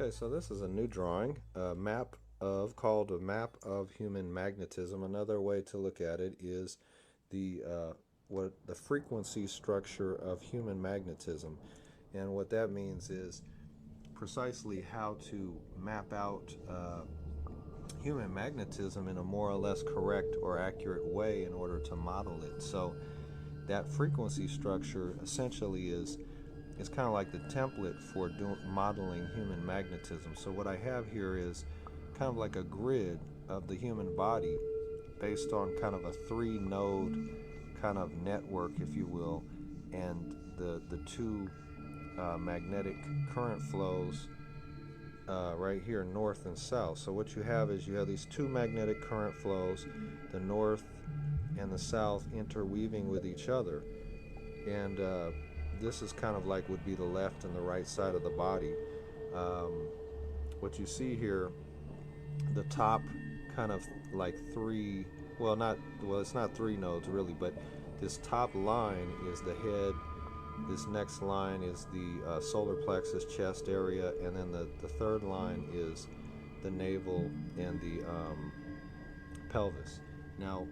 Okay, so this is a new drawing, called a map of human magnetism. Another way to look at it is the what the frequency structure of human magnetism, and what that means is precisely how to map out human magnetism in a more or less correct or accurate way in order to model it. So that frequency structure essentially is kind of like the template for modeling human magnetism. So what I have here is kind of like a grid of the human body based on kind of a three-node kind of network, if you will, and the two magnetic current flows right here, north and south. So what you have is you have these two magnetic current flows, the north and the south interweaving with each other, and this is kind of like would be the left and the right side of the body. What you see here, the top kind of like three, it's not three nodes really, but this top line is the head. This next line is the solar plexus, chest area, and then the third line is the navel and the pelvis. Now,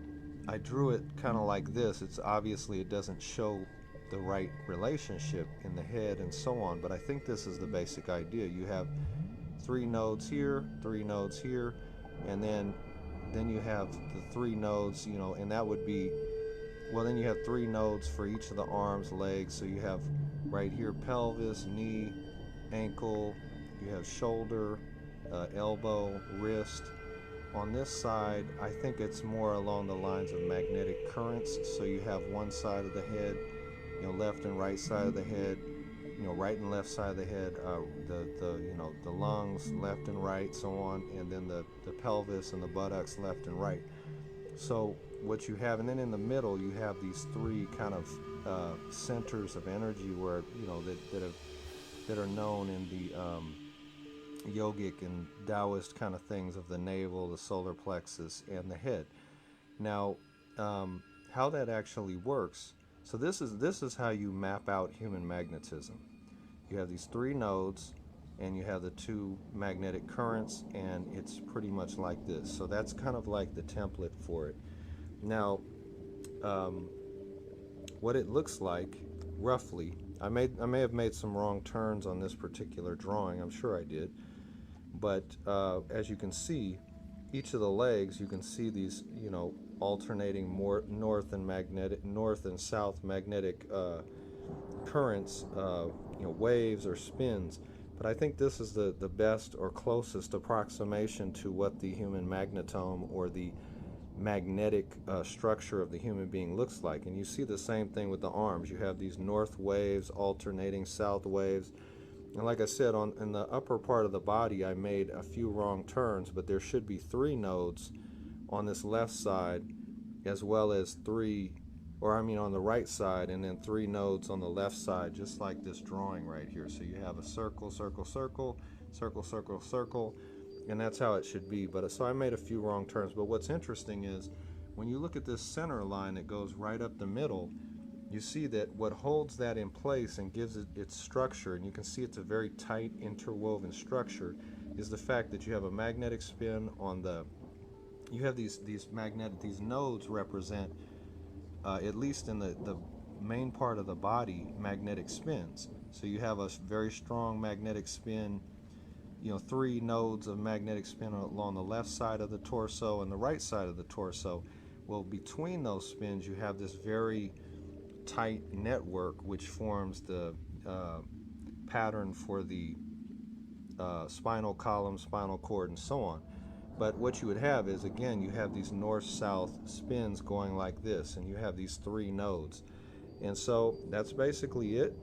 I drew it kind of like this. It's obviously it doesn't show the right relationship in the head and so on, but I think this is the basic idea. You have three nodes here, and then you have the three nodes, and that would be, well, then you have three nodes for each of the arms, legs. So you have right here pelvis, knee, ankle, you have shoulder, elbow, wrist. On this side, I think it's more along the lines of magnetic currents. So you have one side of the head, left and right side of the head, right and left side of the head, the lungs, left and right, so on, and then the pelvis and the buttocks, left and right. So what you have, and then in the middle, you have these three kind of centers of energy where that are known in the yogic and Taoist kind of things of the navel, the solar plexus, and the head. Now, how that actually works. So this is how you map out human magnetism. You have these three nodes, and you have the two magnetic currents, and it's pretty much like this. So that's kind of like the template for it. Now, what it looks like, roughly, I may have made some wrong turns on this particular drawing. I'm sure I did. But as you can see, each of the legs, you can see these, alternating more north and south magnetic currents, waves or spins. But I think this is the best or closest approximation to what the human magnetome or the magnetic structure of the human being looks like. And you see the same thing with the arms. You have these north waves alternating south waves. And like I said, in the upper part of the body, I made a few wrong turns, but there should be three nodes on this left side, as well as on the right side, and then three nodes on the left side, just like this drawing right here. So you have a circle, circle, circle, circle, circle, circle, and that's how it should be. But so I made a few wrong turns. But what's interesting is when you look at this center line that goes right up the middle, you see that what holds that in place and gives it its structure, and you can see it's a very tight interwoven structure, is the fact that you have a magnetic spin on you have these nodes represent, at least in the main part of the body, magnetic spins. So you have a very strong magnetic spin, three nodes of magnetic spin along the left side of the torso and the right side of the torso. Well, between those spins, you have this very tight network which forms the pattern for the spinal column, spinal cord, and so on. But what you would have is, again, you have these north-south spins going like this, and you have these three nodes. And so that's basically it.